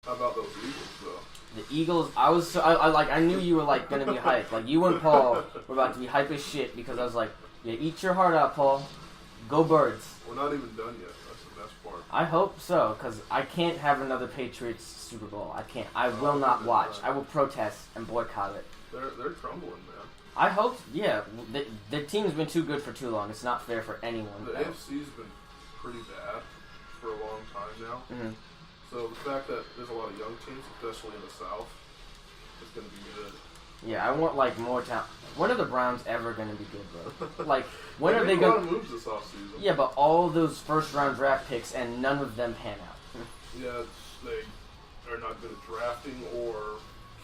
How about those Eagles, though? The Eagles, I knew you were, like, going to be hyped. Like, you and Paul were about to be hype as shit because I was like, yeah, eat your heart out, Paul. Go Birds. We're not even done yet. That's the best part. I hope so, because I can't have another Patriots Super Bowl. I can't. I will not watch. I will protest and boycott it. They're crumbling, man. I hope, yeah. The team's been too good for too long. It's not fair for anyone. The AFC's been pretty bad for a long time now. Mm-hmm. So the fact that there's a lot of young teams, especially in the South, is going to be good. Yeah, I want, like, more talent. When are the Browns ever going to be good, bro? Like, when are they going? A lot of moves this offseason. Yeah, but all those first-round draft picks, and none of them pan out. Yeah, they are not good at drafting or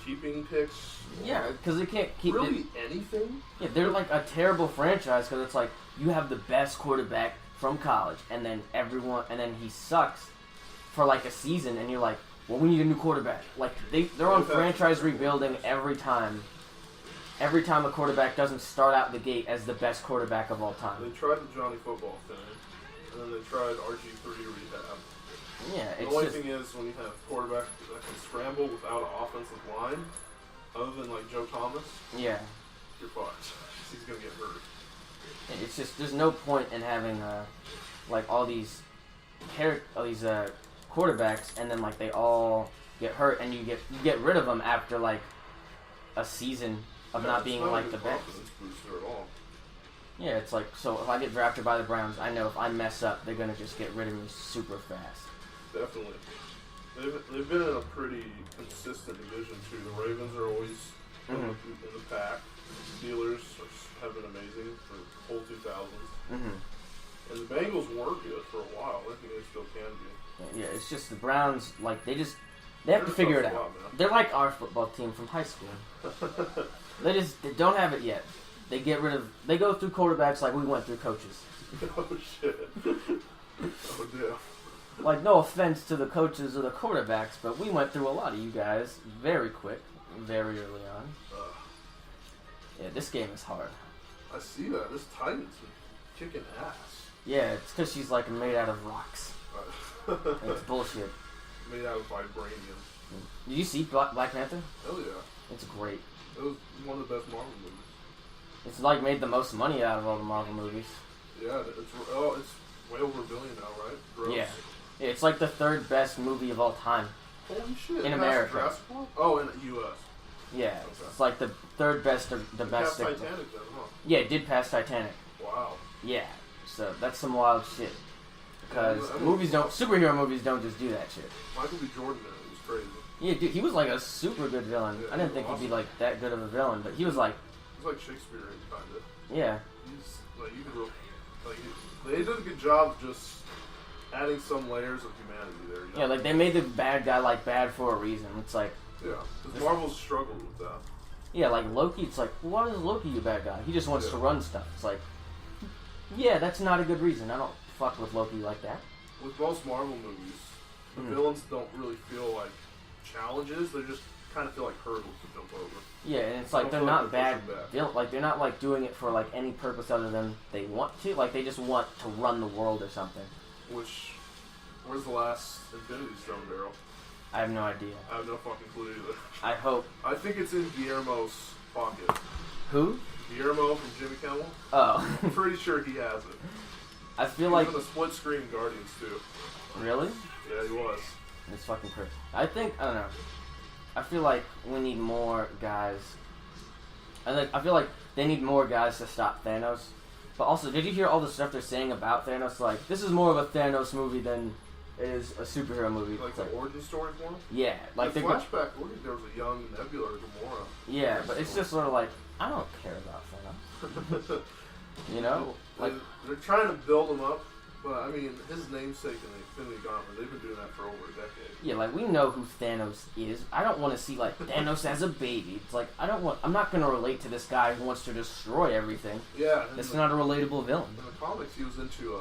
keeping picks. Yeah, because they can't keep really anything. Yeah, they're like a terrible franchise because it's like you have the best quarterback from college, and then he sucks for like a season, and you're like, well, we need a new quarterback. Like they're on franchise rebuilding every time. Every time a quarterback doesn't start out the gate as the best quarterback of all time. They tried the Johnny Football thing, and then they tried RG3 rehab. Yeah, the only thing is when you have quarterbacks that can scramble without an offensive line, other than like Joe Thomas, yeah, you're fucked. He's gonna get hurt. It's just there's no point in having like all these quarterbacks, and then like they all get hurt, and you get rid of them after like a season of not being like the best. Booster at all. Yeah, it's like, so if I get drafted by the Browns, I know if I mess up, they're gonna just get rid of me super fast. Definitely. They've been in a pretty consistent division too. The Ravens are always in the pack. The Steelers have been amazing for the whole 2000s. And the Bengals were good for a while. I think they still can be. Yeah, it's just the Browns, like, they have to figure it out. They're like our football team from high school. They don't have it yet. They go through quarterbacks like we went through coaches. Oh shit. Oh damn. Like, no offense to the coaches or the quarterbacks, but we went through a lot of you guys very quick, very early on. Yeah, this game is hard. I see that. This Titan's been kicking ass. Yeah, it's because she's, like, made out of rocks. It's bullshit. Made out of vibranium. Did you see Black Panther? Hell yeah. It's great. It was one of the best Marvel movies. It's, like, made the most money out of all the Marvel movies. Yeah, it's way over $1 billion now, right? Gross. Yeah. It's like the third best movie of all time. Holy shit. In America. Oh, in the U.S. Yeah. Okay. It's like the third best or the best. It passed Titanic then, huh? Yeah, it did pass Titanic. Wow. Yeah. So that's some wild shit. Because superhero movies don't just do that shit. Michael B. Jordan, man, it was crazy. Yeah, dude, he was like a super good villain. Yeah, I didn't think he'd be like that good of a villain, but he was like... He's like Shakespearean, kind of. Yeah. He's like, you could they did a good job just adding some layers of humanity there. You know? Yeah, like they made the bad guy like bad for a reason. It's like... Yeah, because Marvel's struggled with that. Yeah, like Loki, it's like, why is Loki a bad guy? He just wants to run stuff. It's like, yeah, that's not a good reason. I don't fuck with Loki like that. With most Marvel movies, the villains don't really feel like challenges. They just kind of feel like hurdles to jump over. Yeah, and it's like they're not bad. Like they're not like doing it for like any purpose other than they want to. Like they just want to run the world or something. Where's the last Infinity Stone barrel? I have no idea. I have no fucking clue either. I hope. I think it's in Guillermo's pocket. Who? Guillermo from Jimmy Kimmel. Oh. I'm pretty sure he has it. I feel like... He was in the split screen Guardians too. Really? Yeah, he was. It's fucking crazy. I don't know. I feel like we need more guys. I feel like they need more guys to stop Thanos. But also, did you hear all the stuff they're saying about Thanos? Like, this is more of a Thanos movie than it is a superhero movie. Like the origin story for him? Yeah. Like the flashback, there was a young Nebula or Gamora. Yeah, but it's just sort of like, I don't care about Thanos. You know? Like they're trying to build him up, but I mean, his namesake in the Infinity Gauntlet, they've been doing that for over a decade. Yeah, like we know who Thanos is. I don't want to see like Thanos as a baby. It's like I'm not gonna relate to this guy who wants to destroy everything. Yeah, it's not a relatable villain. In the comics, he was into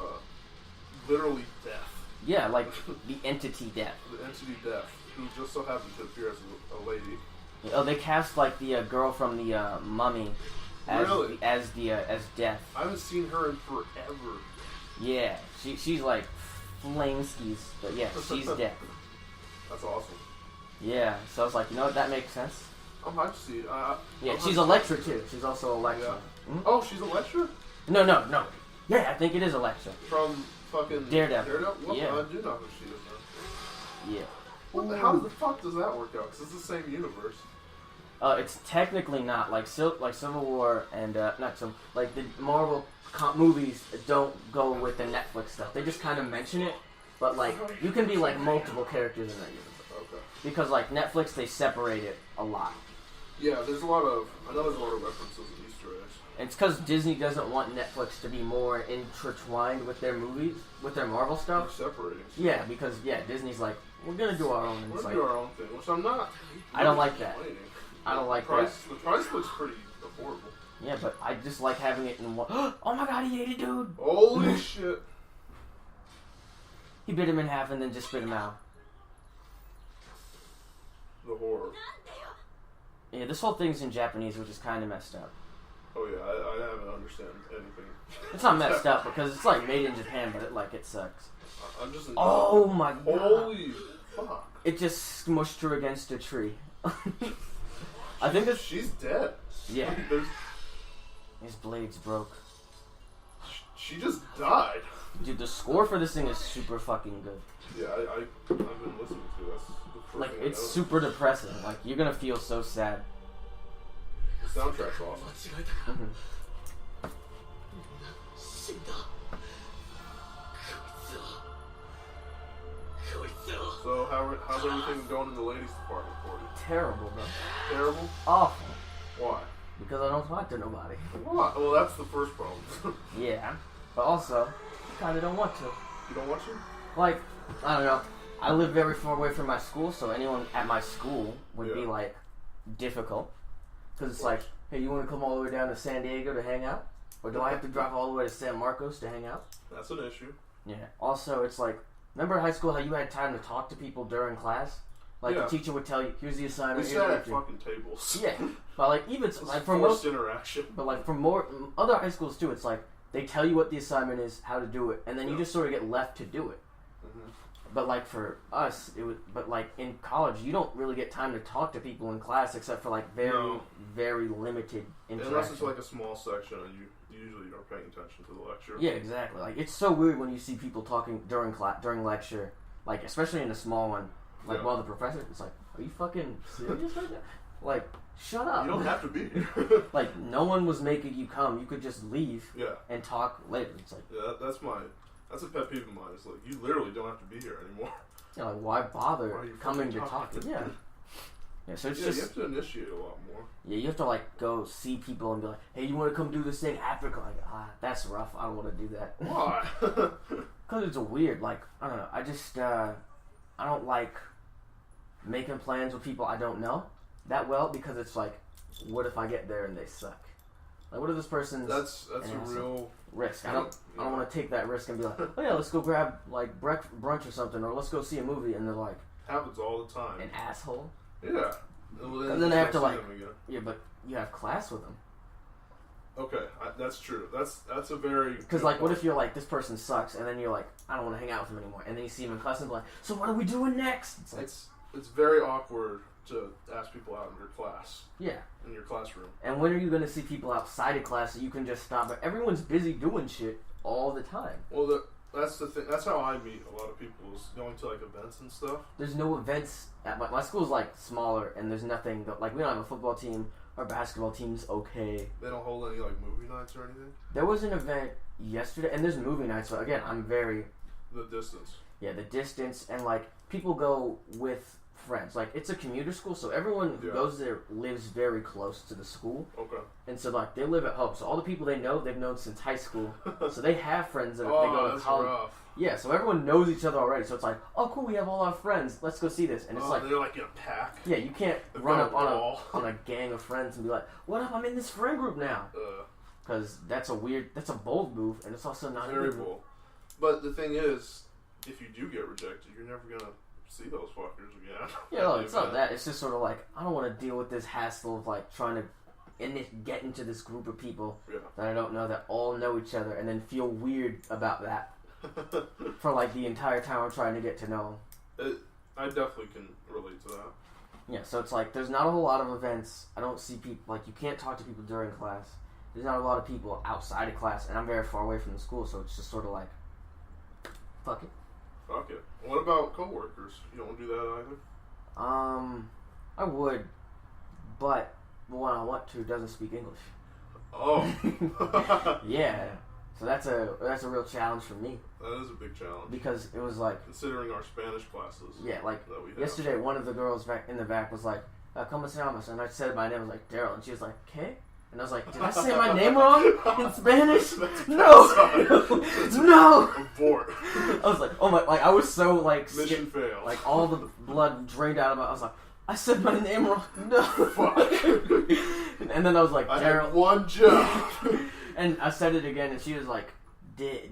literally death. Yeah, like the entity death. The entity death, who just so happened to appear as a lady. Oh, they cast like the girl from the Mummy as Death. I haven't seen her in forever. Yeah, she's like flame skis, but yeah, she's Death. That's awesome. Yeah, so I was like, you know what, that makes sense. I'm hyped to see it. Yeah, she's Elektra too. She's also Elektra. Yeah. Hmm? Oh, she's Elektra? No. Yeah, I think it is Elektra. From fucking Daredevil. What? Yeah. I do know who she is now. Yeah. How the fuck does that work out? Because it's the same universe. It's technically not like Civil War and not some like the Marvel movies don't go with the Netflix stuff. They just kind of mention it, but like you can be like multiple characters in that universe. Okay. Because like Netflix, they separate it a lot. Yeah, I know there's a lot of references and Easter eggs. And it's because Disney doesn't want Netflix to be more intertwined with their movies, with their Marvel stuff. They're separating. Yeah, because Disney's like, we're gonna do our own. And We're it's gonna like, do our own thing, which I'm not. I don't like that. Complaining. I don't like The that. price looks pretty affordable. Yeah, but I just like having it in one. Oh my god, he ate a dude! Holy shit. He bit him in half and then just spit him out. The horror. Yeah, this whole thing's in Japanese, which is kind of messed up. Oh yeah, I haven't understand anything. It's not messed up because it's like made in Japan, but it sucks. I'm just. Oh my god! Holy fuck! It just smushed her against a tree. I think that's. She's dead. Yeah. His blades broke. She just died. Dude, the score for this thing is super fucking good. Yeah, I've been listening to this. Like, it's super depressing. Like, you're gonna feel so sad. The soundtrack's awesome. Mm-hmm. So how's everything going in the ladies department for you? Terrible, bro. Terrible? Awful. Why? Because I don't talk to nobody. Why? Well, that's the first problem. Yeah. But also, I kinda don't want to. You don't want to? Like, I don't know. I live very far away from my school, so anyone at my school would be, like, difficult. Because it's like, hey, you want to come all the way down to San Diego to hang out? Or do I have to drive all the way to San Marcos to hang out? That's an issue. Yeah. Also, it's like, remember in high school how you had time to talk to people during class? Like, the teacher would tell you, here's the assignment. We sat at fucking tables. Yeah. But, like, even, like, for forced most... interaction. But, like, for more... Other high schools, too, it's like, they tell you what the assignment is, how to do it, and then you just sort of get left to do it. Mm-hmm. But like for us, it was. But like in college, you don't really get time to talk to people in class except for like very limited interaction. Unless it's like a small section and you usually are paying attention to the lecture. Yeah, exactly. Like it's so weird when you see people talking during lecture, like especially in a small one. Like while the professor, it's like, are you fucking serious right now? Like, shut up. You don't have to be here. Like no one was making you come. You could just leave. Yeah. And talk later. It's like that's a pet peeve of mine. It's like, you literally don't have to be here anymore. Yeah, like, why bother Why are you coming to talking? talk? Yeah. Yeah, so it's Yeah, just... you have to initiate a lot more. Yeah, you have to, like, go see people and be like, hey, you want to come do this thing after? Like, that's rough. I don't want to do that. Why? Because it's a weird, like, I don't know. I just, I don't like making plans with people I don't know that well because it's like, what if I get there and they suck? Like, what if this person's... That's a real... risk. I don't want to take that risk and be like, oh yeah, let's go grab like brunch or something, or let's go see a movie, and they're like, happens all the time. an asshole. Yeah. And then they have to like, yeah, but you have class with them. Okay, that's true. That's a very because like, what if you're like, this person sucks, and then you're like, I don't want to hang out with him anymore, and then you see him in class and be like, so what are we doing next? It's like, it's very awkward to ask people out in your class. Yeah. In your classroom. And when are you going to see people outside of class that you can just stop? But everyone's busy doing shit all the time. Well, that's the thing. That's how I meet a lot of people, is going to like events and stuff. There's no events at my school's like smaller, and there's nothing like we don't have a football team. Our basketball team's okay. They don't hold any like movie nights or anything. There was an event yesterday, and there's movie nights. So again, I'm very the distance. Yeah, the distance, and like people go with friends. Like it's a commuter school, so everyone who goes there lives very close to the school. Okay. And so like they live at home. So all the people they know, they've known since high school. So they have friends that they go to college. Rough. Yeah, so everyone knows each other already. So it's like, oh cool, we have all our friends. Let's go see this. And it's like they're like in a pack. Yeah, you can't run up on a gang of friends and be like, what up? I'm in this friend group now. Because that's a bold move, and it's also not very bold. But the thing is, if you do get rejected, you're never gonna see those fuckers again. Yeah, no, it's not that. It's just sort of like, I don't want to deal with this hassle of like trying to get into this group of people that I don't know that all know each other and then feel weird about that for like the entire time I'm trying to get to know them. I definitely can relate to that. Yeah, so it's like there's not a whole lot of events. I don't see people, like, you can't talk to people during class. There's not a lot of people outside of class, and I'm very far away from the school, so it's just sort of like, fuck it. Fuck it. What about coworkers? You don't do that either? I would, but the one I want to doesn't speak English. Oh. Yeah. So that's a real challenge for me. That is a big challenge. Because it was like... Considering our Spanish classes. Yeah, like, that we have. Yesterday, one of the girls back in the back was like, "¿Cómo se llamas?" And I said my name, I was like, Daryl. And she was like, "¿Qué?" And I was like, did I say my name wrong in Spanish? No! No! Abort. I was like, oh my, like, I was so, like, Mission failed. Like, all the blood drained out of my, I was like, I said my name wrong. No. Fuck. And then I was like, I Daryl. had one job. And I said it again, and she was like, did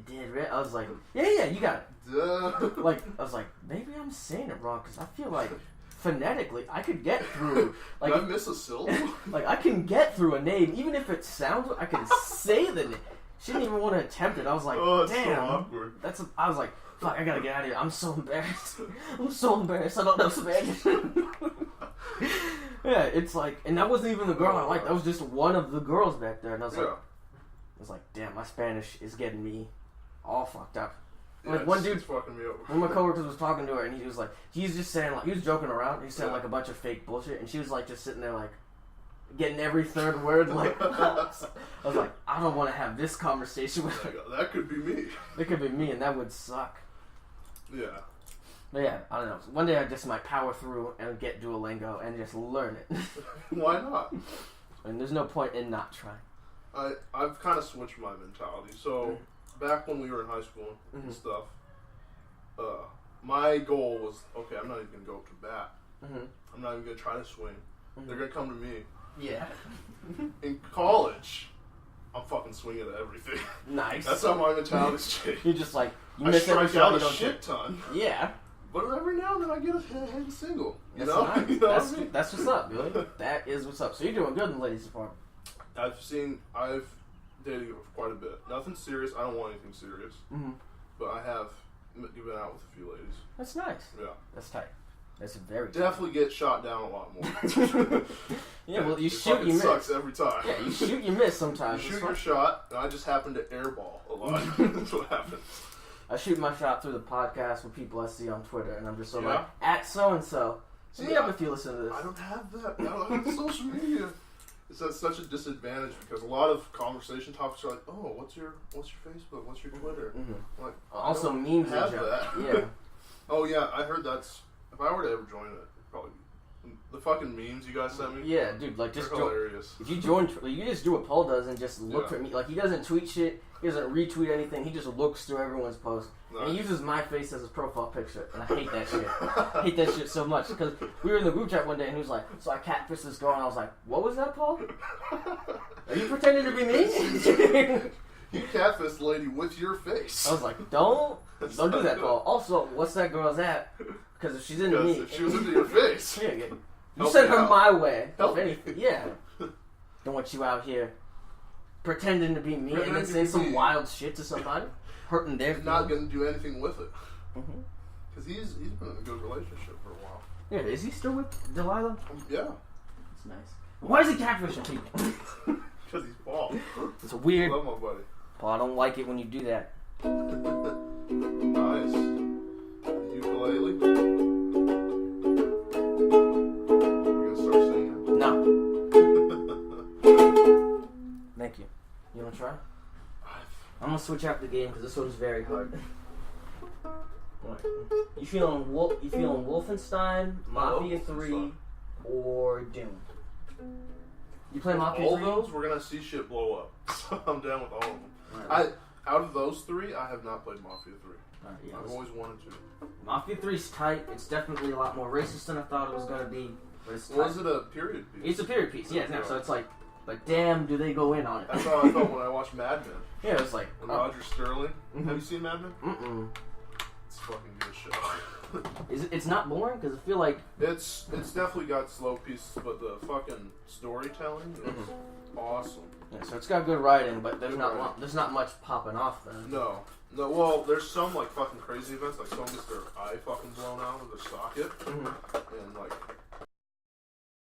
I was like, yeah, you got it. Duh. Like, I was like, maybe I'm saying it wrong, because I feel like phonetically I could get through. Like, did I miss a syllable? Like, I can get through a name, even if it sounds, I can say the name. She didn't even want to attempt it. I was like, oh, it's damn. so awkward. I was like, fuck, I gotta get out of here. I'm so embarrassed. I'm so embarrassed. I don't know Spanish. Yeah, it's like, and that wasn't even the girl I liked. That was just one of the girls back there. And I was like, damn, my Spanish is getting me all fucked up. Yeah, Like, one dude, fucking me over. one of my coworkers was talking to her, and he was like, he's just saying, like, he was joking around. He said, like, a bunch of fake bullshit, and she was, like, just sitting there, like, getting every third word, like, I was like, I don't want to have this conversation with her. That could be me. It could be me, and that would suck. Yeah. But yeah, I don't know. One day I just might power through and get Duolingo and just learn it. Why not? And there's no point in not trying. I've kind of switched my mentality. So, back when we were in high school and stuff, my goal was, okay, I'm not even going to go up to bat. I'm not even going to try to swing. They're going to come to me. Yeah. In college, I'm fucking swinging at everything. Nice. That's how my mentality's changed. You're just like, you I miss every strike shot, out you a don't shit ton. Yeah. But every now and then I get a hit single. You That's know? nice. You know what I mean? That's what's up, Billy. That is what's up. So you're doing good in the ladies' department. I've dated quite a bit. Nothing serious. I don't want anything serious. But I have given out with a few ladies. That's nice. Yeah. That's tight. That's very Definitely get shot down a lot more. Yeah, well, you it shoot, you miss. sucks every time. Yeah, you shoot, you miss sometimes. You shoot your shot, and I just happen to airball a lot. That's what happens. I shoot my shot through the podcast with people I see on Twitter, and I'm just sort of Yeah. like, at so-and-so. Hit me up if you listen to this. I don't have that. I don't have social media. It's at such a disadvantage because a lot of conversation topics are like, oh, what's your Facebook? What's your Twitter? Like, Also memes and have shit. that. Yeah. Oh yeah, I heard that's. If I were to ever join it, it'd probably the fucking memes you guys sent me. Yeah, dude, like They're just hilarious. if you join, you just do what Paul does and just look Yeah. for me. Like he doesn't tweet shit, he doesn't retweet anything. He just looks through everyone's posts. Nice. And he uses my face as his profile picture, and I hate that shit. I hate that shit so much because we were in the group chat one day and he was like, "So I catfished this girl," and I was like, "What was that, Paul? Are you pretending to be me?" You catfish the lady with your face. I was like, "Don't do that, Paul." Also, what's that girl's at? Because if she's into me, If she was into your face. yeah, you Help send me her out. my way. Help If me. anything, yeah. Don't want you out here pretending to be me and then Pretending to saying be some me. wild shit to somebody, hurting their You're not feelings. gonna do anything with it. Because he's been in a good relationship for a while. Yeah, is he still with Delilah? Yeah. That's nice. Why is he catfishing people? Because he's bald. It's I weird. love my buddy. Paul, I don't like it when you do that. Nice. Ukulele. We're gonna start singing. No. Thank you. You wanna try? I'm gonna switch out the game because this one's very hard. Alright. You feeling Wolfenstein, Mafia 3, or Doom? You play Mafia All 3? those, we're gonna see shit blow up. So I'm down with all of them. Alright. Out of those three, I have not played Mafia 3. Alright, yeah, I've always wanted to. Mafia 3's tight. It's definitely a lot more racist than I thought it was gonna be. But it's tight. Was it a period piece? It's a period piece, yeah. No, so it's like, but damn, do they go in on it? That's how I felt when I watched Mad Men. Yeah, it was like, And Roger Sterling. Mhm. Have you seen Mad Men? mm-mm. It's a fucking good show. It's not boring because I feel like It's definitely got slow pieces, but the fucking storytelling is awesome. yeah, so it's got good writing, but there's Good not writing. there's not much popping off then. No. Well, there's some like fucking crazy events, like someone gets their eye fucking blown out of their socket, and like